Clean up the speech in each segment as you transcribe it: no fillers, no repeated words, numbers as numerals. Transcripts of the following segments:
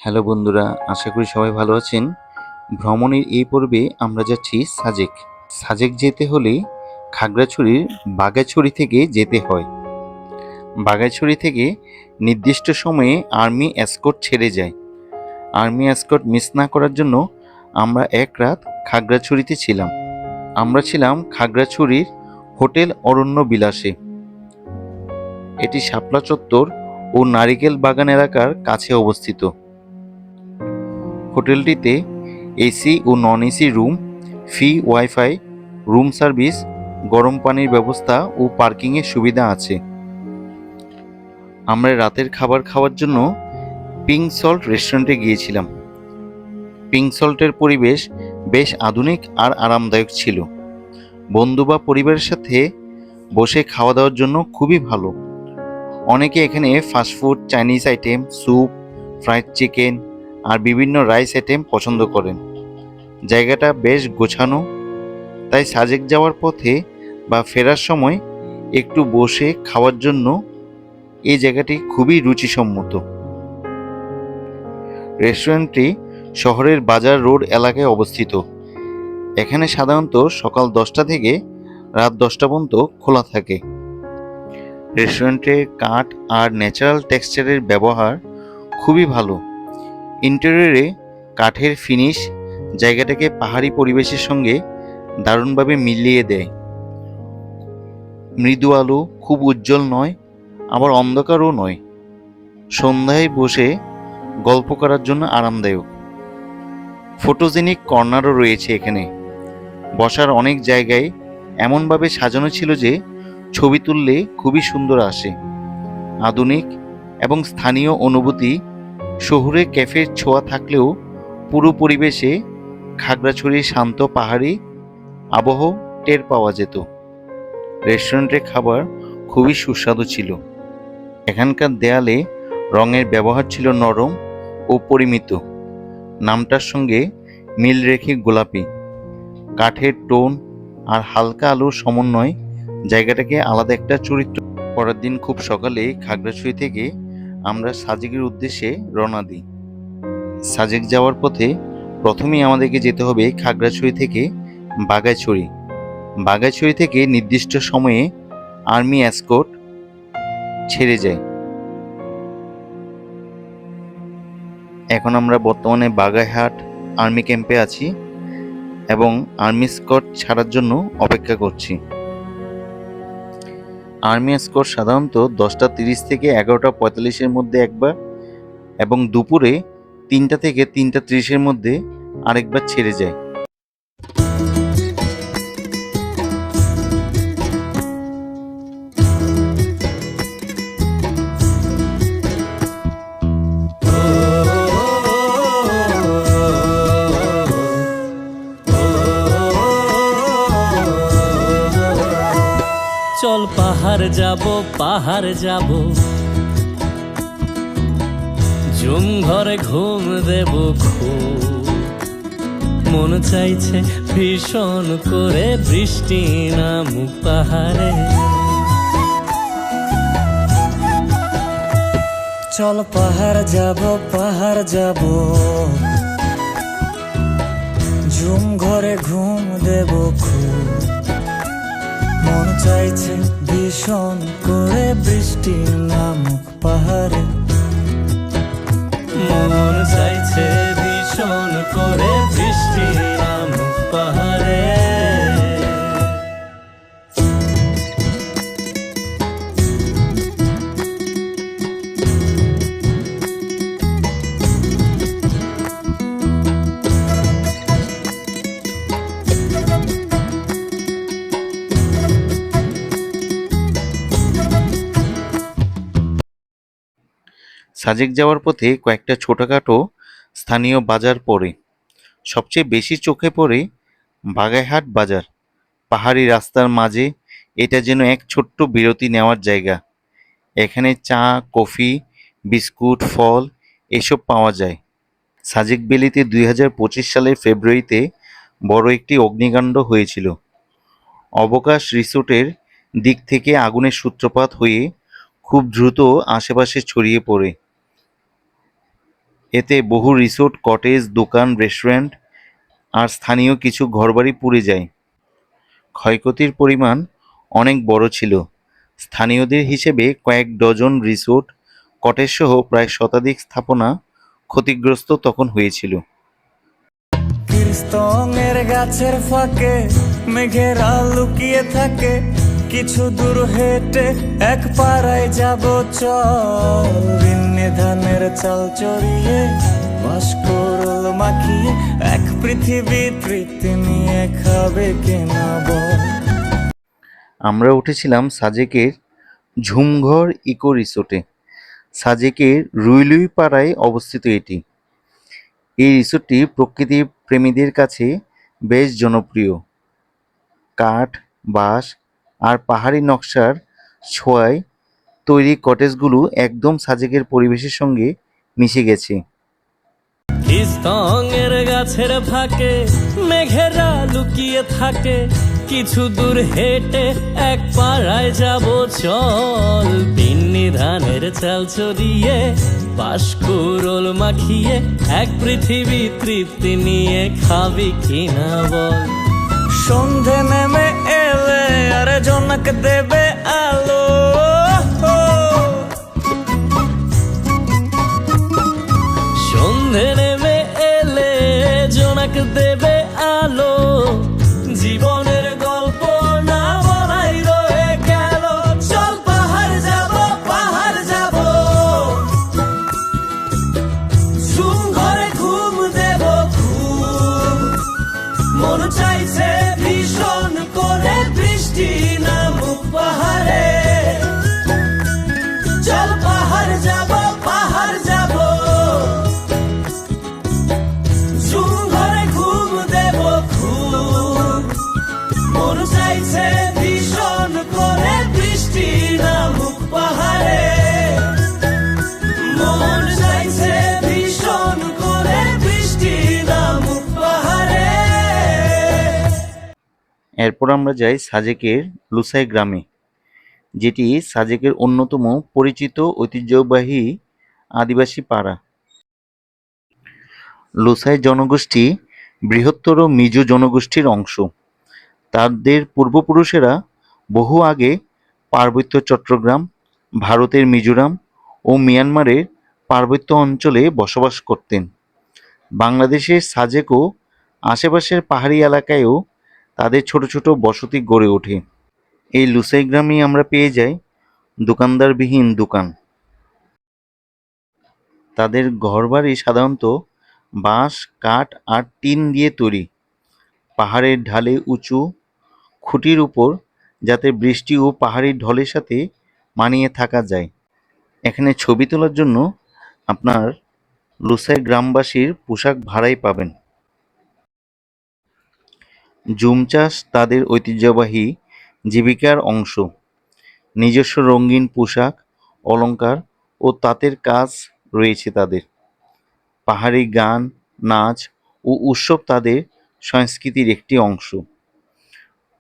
Hello বন্ধুরা, আশা করি সবাই ভালো আছেন। ভ্রমণের এই পর্বে আমরা যাচ্ছি সাজেক। সাজেক যেতে হলে খাগড়াছড়ির বাঘাছড়ি থেকে যেতে হয়। বাঘাছড়ি থেকে নির্দিষ্ট সময়ে আর্মি এসকর্ট ছেড়ে যায়। আর্মি এসকর্ট মিস না করার জন্য আমরা এক রাত খাগড়াছড়িতে ছিলাম। আমরা ছিলাম খাগড়াছড়ির হোটেল অরণ্য বিলাসে। এটি শাপলা চত্বর ও নারিকেল বাগান এলাকার কাছে অবস্থিত। হোটেলটিতে এসি ও non AC room, free wifi, room service, গরম পানির ব্যবস্থা ও পার্কিংয়ের সুবিধা আছে। আমরা রাতের খাবার খাওয়ার জন্য পিঙ্ক সল্ট রেস্টুরেন্টে গিয়েছিলাম। পিঙ্ক সল্টের পরিবেশ বেশ আধুনিক আর আরামদায়ক ছিল। বন্ধু বা পরিবারের সাথে বসে খাওয়া দাওয়ার জন্য খুবই ভালো। অনেকে এখানে fast food, Chinese item, soup, fried chicken আর বিভিন্ন রাইস আইটেম পছন্দ করেন। জায়গাটা বেশ গোছানো, তাই সাজেক যাওয়ার পথে বা ফেরার সময় একটু বসে খাওয়ার জন্য এই জায়গাটি খুবই রুচিসম্মত। রেস্টুরেন্টটি শহরের বাজার রোড এলাকায় অবস্থিত। এখানে সাধারণত সকাল 10টা থেকে রাত 10টা পর্যন্ত খোলা থাকে। রেস্টুরেন্টে কাঠ আর ন্যাচারাল টেক্সচারের ব্যবহার খুবই ভালো। ইন্টেরিয়রে কাঠের ফিনিশ জায়গাটাকে পাহাড়ি পরিবেশের সঙ্গে দারুণভাবে মিলিয়ে দেয়। মৃদু আলো, খুব উজ্জ্বল নয়, আবার অন্ধকারও নয়। সন্ধ্যায় বসে গল্প করার জন্য আরামদায়ক। ফটোজেনিক কর্নারও রয়েছে এখানে। বসার অনেক জায়গায় এমনভাবে সাজানো ছিল যে ছবি তুললে খুবই সুন্দর আসে। আধুনিক এবং স্থানীয় অনুভূতি। শহুরে ক্যাফের ছোঁয়া থাকলেও পুরো পরিবেশে খাগড়াছড়ির শান্ত পাহাড়ি আবহ টের পাওয়া যেত। রেস্টুরেন্টের খাবার খুবই সুস্বাদু ছিল। এখানকার দেয়ালে রঙের ব্যবহার ছিল নরম ও পরিমিত। নামটার সঙ্গে মিল রেখে গোলাপি। কাঠের টোন আর হালকা আলোর সমন্বয় জায়গাটাকে আলাদা একটা চরিত্র। পরের দিন খুব সকালে খাগড়াছড়ি থেকে আমরা সাজেকের উদ্দেশ্যে রওনা দিই। সাজেক যাওয়ার পথে প্রথমেই আমাদেরকে যেতে হবে খাগড়াছড়ি থেকে বাঘাছড়ি। বাঘাছড়ি থেকে নির্দিষ্ট সময়ে আর্মি এসকর্ট ছেড়ে যায়। এখন আমরা বর্তমানে বাগাইহাট আর্মি ক্যাম্পে আছি এবং আর্মি এসকর্ট ছাড়ার জন্য অপেক্ষা করছি। আর্মি এসকর্ট সাধারণত 10টা 30 থেকে 11টা 45-এর মধ্যে একবার এবং দুপুরে 3টা থেকে 3টা 30-এর মধ্যে আরেকবার ছেড়ে যায়। চল পাহাড় যাব জুম ঘরে ঘুম দেব খুব। মন চাইছে ভীষণ করে বৃষ্টি নামুক পাহাড়ে। চল পাহাড় যাব ঝুম ঘরে ঘুম দেব খুব। মন চাইছে ভীষণ করে বৃষ্টি নামুক পাহাড়ে। মন চাইছে ভীষণ করে বৃষ্টি নামুক পাহাড়ে। সাজেক যাওয়ার পথে কয়েকটা ছোটখাটো স্থানীয় বাজার পড়ে। সবচেয়ে বেশি চোখে পড়ে বাগাইহাট বাজার। পাহাড়ি রাস্তার মাঝে এটা যেন এক ছোট্ট বিরতি নেওয়ার জায়গা। এখানে চা, কফি, বিস্কুট, ফল এসব পাওয়া যায়। সাজেক ভ্যালিতে 2025 সালের ফেব্রুয়ারিতে বড় একটি অগ্নিকাণ্ড হয়েছিল। অবকাশ রিসোর্টের দিক থেকে আগুনের সূত্রপাত হয়ে খুব দ্রুত আশেপাশে ছড়িয়ে পড়ে। এতে বহু রিসোর্ট, কটেজ, দোকান, রেস্টুরেন্ট আর স্থানীয় কিছু ঘরবাড়ি পুড়ে যায়। ক্ষয়ক্ষতির পরিমাণ অনেক বড় ছিল। স্থানীয়দের হিসেবে কয়েক ডজন রিসোর্ট, কটেজ সহ প্রায় শতাধিক স্থাপনা ক্ষতিগ্রস্ত তখন হয়েছিল। কীর্তনের গাছের ফাঁকে মেঘেরা লুকিয়ে থাকে, কিছু দূর হেঁটে এক পাড়ায় যাব চল, বিন্নি ধানের চাল চড়িয়ে বাঁশকুড়ুল মাখিয়ে এক পৃথিবী তৃপ্তি নিয়ে খাবে কিনা বল। আমরা উঠেছিলাম সাজেকের ঝুমঘর ইকো রিসোর্টে। সাজেকের রুইলুই পাড়ায় অবস্থিত এটি। এই রিসোর্টটি প্রকৃতি প্রেমীদের কাছে বেশ জনপ্রিয়। কাঠ, বাঁশ আর পাহাড়ি নকশার ছোঁয়ায় তৈরি কটেজগুলো একদম সাজেকের পরিবেশের সঙ্গে মিশে গেছে। কীর্তনের গাছের ফাঁকে মেঘেরা লুকিয়ে থাকে, কিছু দূর হেঁটে এক পাড়ায় যাব চল, বিন্নি ধানের চাল চড়িয়ে বাঁশকুড়ুল মাখিয়ে এক পৃথিবী তৃপ্তি নিয়ে খাবি কিনা বল। সন্ধে নেমে এলে আর জনক দেবে আলো, সন্ধে নেমে এলে জোনাক দেবে আলো, জীবনের গল্প না বলাই রয়ে গেল, চল পাহাড় যাব, পাহাড় যাব, ঝুম ঘরে ঘুম দেব খুব, মন চাইছে ভীষণ করে বৃষ্টি নামুক পাহাড়ে, চল পাহাড় যাব, পাহাড় যাব, ঝুম ঘরে ঘুম দেব খুব, মন চাইছে ভীষণ করে বৃষ্টি নামুক পাহাড়ে, মন চাইছে ভীষণ করে বৃষ্টি নামুক পাহাড়ে। এরপর আমরা যাই সাজেকের লুসাই গ্রামে, যেটি সাজেকের অন্যতম পরিচিত ঐতিহ্যবাহী আদিবাসী পাড়া। লুসাই জনগোষ্ঠী বৃহত্তর মিজো জনগোষ্ঠীর অংশ। তাদের পূর্বপুরুষেরা বহু আগে পার্বত্য চট্টগ্রাম, ভারতের মিজোরাম ও মিয়ানমারের পার্বত্য অঞ্চলে বসবাস করতেন। বাংলাদেশের সাজেক ও আশেপাশের পাহাড়ি এলাকায়ও তাদের ছোট ছোট বসতি গড়ে ওঠে। এই লুসাই গ্রামেই আমরা পেয়ে যাই দোকানদারবিহীন দোকান। তাদের ঘরবাড়ি সাধারণত বাঁশ, কাঠ আর টিন দিয়ে তৈরি। পাহাড়ের ঢালে উঁচু খুঁটির উপর, যাতে বৃষ্টি ও পাহাড়ি ঢলের সাথে মানিয়ে থাকা যায়। এখানে ছবি তোলার জন্য আপনার লুসাই গ্রামবাসীর পোশাক ভাড়ায় পাবেন। জুম চাষ তাদের ঐতিহ্যবাহী জীবিকার অংশ। নিজস্ব রঙিন পোশাক, অলংকার ও তাঁতের কাজ রয়েছে তাদের। পাহাড়ি গান, নাচ ও উৎসব তাদের সংস্কৃতির একটি অংশ।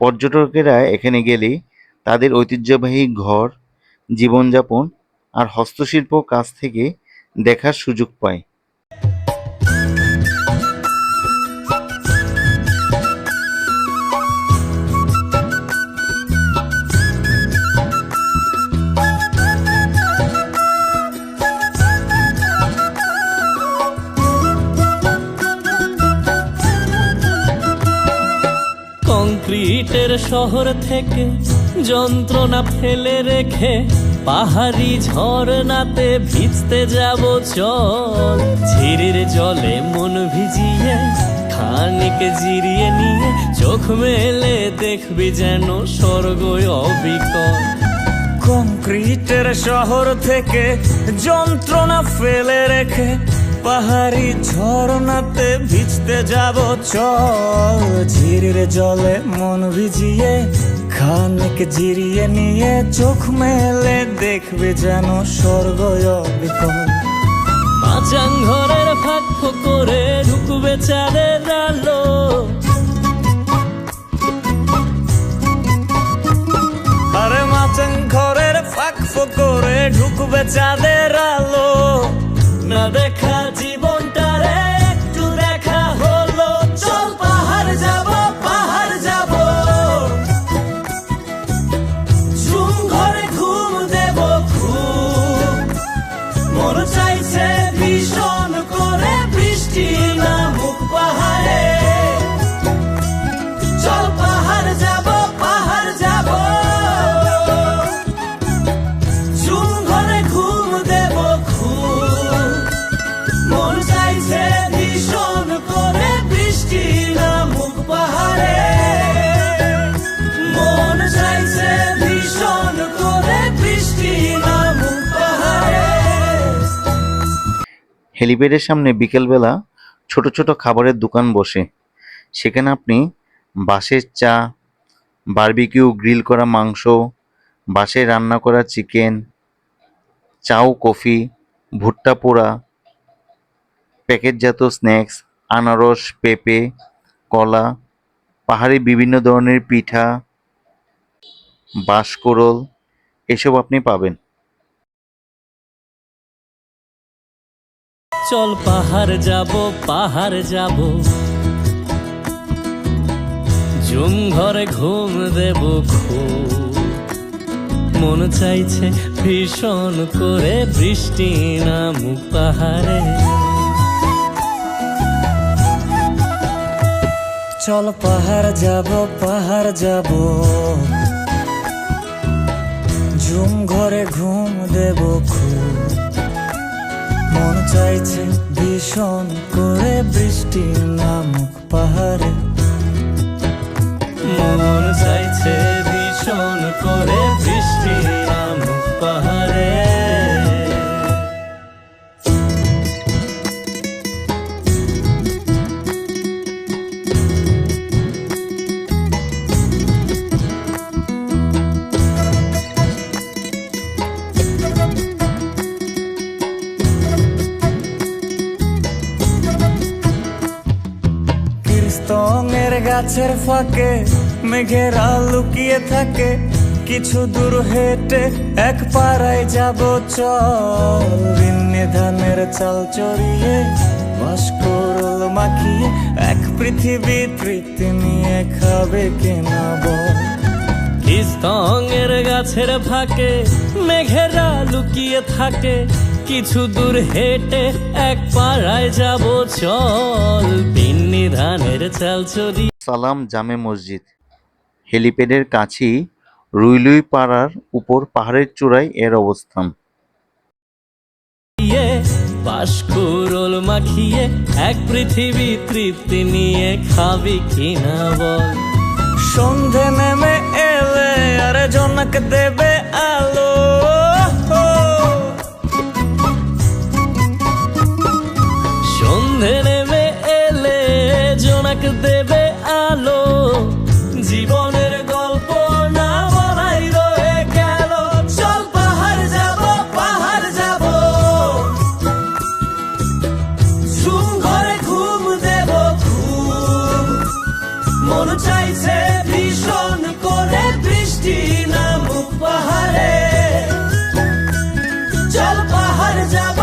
পর্যটকেরা এখানে গেলে তাদের ঐতিহ্যবাহী ঘর, জীবনযাপন আর হস্তশিল্প কাছ থেকে দেখার সুযোগ পায়। কংক্রিটের শহর থেকে যন্ত্রণা ফেলে রেখে পাহাড়ি ঝরনাতে ভিজতে যাব চল, ঝিরির জলে মন ভিজিয়ে খানিক জিরিয়ে নিয়ে চোখ মেলে দেখবি যেন স্বর্গ অবিকল। কংক্রিটের শহর থেকে যন্ত্রণা ফেলে রেখে পাহাড়ি ঝরনাতে ভিজতে যাব চল, ঝিরির জলে মন ভিজিয়ে খানিক জিরিয়ে নিয়ে চোখ মেলে দেখবে যেন স্বর্গ অবিকল। মাচাং ঘরের ফাঁক করে ঢুকবে চাঁদের আলো, আরে মাচাং ঘরের ফাঁক করে ঢুকবে চাঁদের আলো, না দেখা জীবন হেলিপ্যাডের সামনে বিকেলবেলা ছোট ছোট খাবারের দোকান বসে। সেখানে আপনি বাঁশের চা, বারবিকিউ গ্রিল করা মাংস, বাঁশে রান্না করা চিকেন, চাউ কফি, ভুট্টা পোড়া, প্যাকেটজাত স্ন্যাক্স, আনারস, পেঁপে, কলা, পাহাড়ি বিভিন্ন ধরনের পিঠা, বাঁশকোড়ল এসব আপনি পাবেন। চল পাহাড় যাব, জুম ঘরে ঘুম দেব খুব, মন চাইছে ভীষণ করে বৃষ্টি নামুক পাহাড়ে। চল পাহাড় যাব, ঝুম ঘরে ঘুম দেব খুব, মন চাইছে ভীষণ করে বৃষ্টি নামুক পাহাড়ে। মন চাইছে ভীষণ করে বৃষ্টি নামুক পাহাড়ে। স্তঙের গাছের ফাঁকে মেঘেরা লুকিয়ে থাকে, কিছু দূর হেঁটে এক পাড়ায় যাব চল, বিন্নি ধানের চাল চড়িয়ে বাঁশকোড়ল মাখিয়ে এক পৃথিবী তৃপ্তি নিয়ে খাবে কিনা বল। স্তঙের গাছের ফাঁকে মেঘেরা লুকিয়ে থাকে, কিছু দূর হেঁটে এক পাড়ায় যাব চল, বিন্নি ধানের চাল চড়িয়ে। সালাম জামে মসজিদ। হেলিপ্যাডের কাছেই রুইলুই পাড়ার উপর পাহাড়ের চূড়ায় এর অবস্থান। বাঁশকোড়ল মাখিয়ে এক পৃথিবী তৃপ্তি নিয়ে খাবি কিনা বল। সন্ধে নেমে এলে আর জনক দেবে আলো, সন্ধে নেমে এলে জনক দেবে আলো, জীবনের গল্প না বলাই রয়ে গেল। চল পাহাড় যাব, ঝুম ঘরে ঘুম দেব খুব, মন চাইছে ভীষণ করে বৃষ্টি নামুক পাহাড়ে। চল পাহাড় যাব,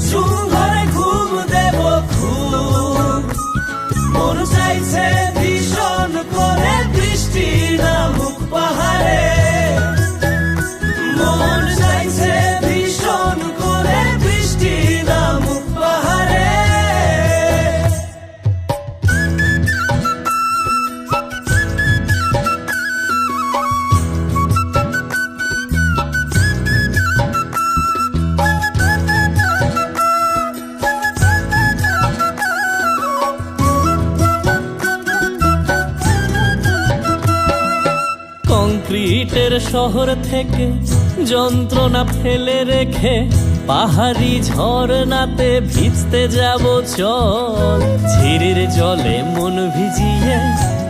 ঝুম ঘরে ঘুম দেব খুব, মন চাইছে ভীষণ করে বৃষ্টি নামুক পাহাড়ে। মন চাইছে ভীষণ করে বৃষ্টি নামুক পাহাড়ে। কংক্রিটের শহর থেকে যন্ত্রণা ফেলে রেখে পাহাড়ি ঝরনাতে ভিজতে যাব চল, ঝিরির জলে মন ভিজিয়ে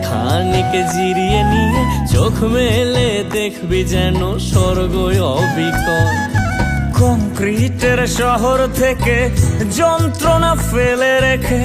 খানিক জিরিয়ে নিয়ে চোখ মেলে দেখবি যেন স্বর্গ অবিকল। কংক্রিটের শহর থেকে যন্ত্রণা ফেলে রেখে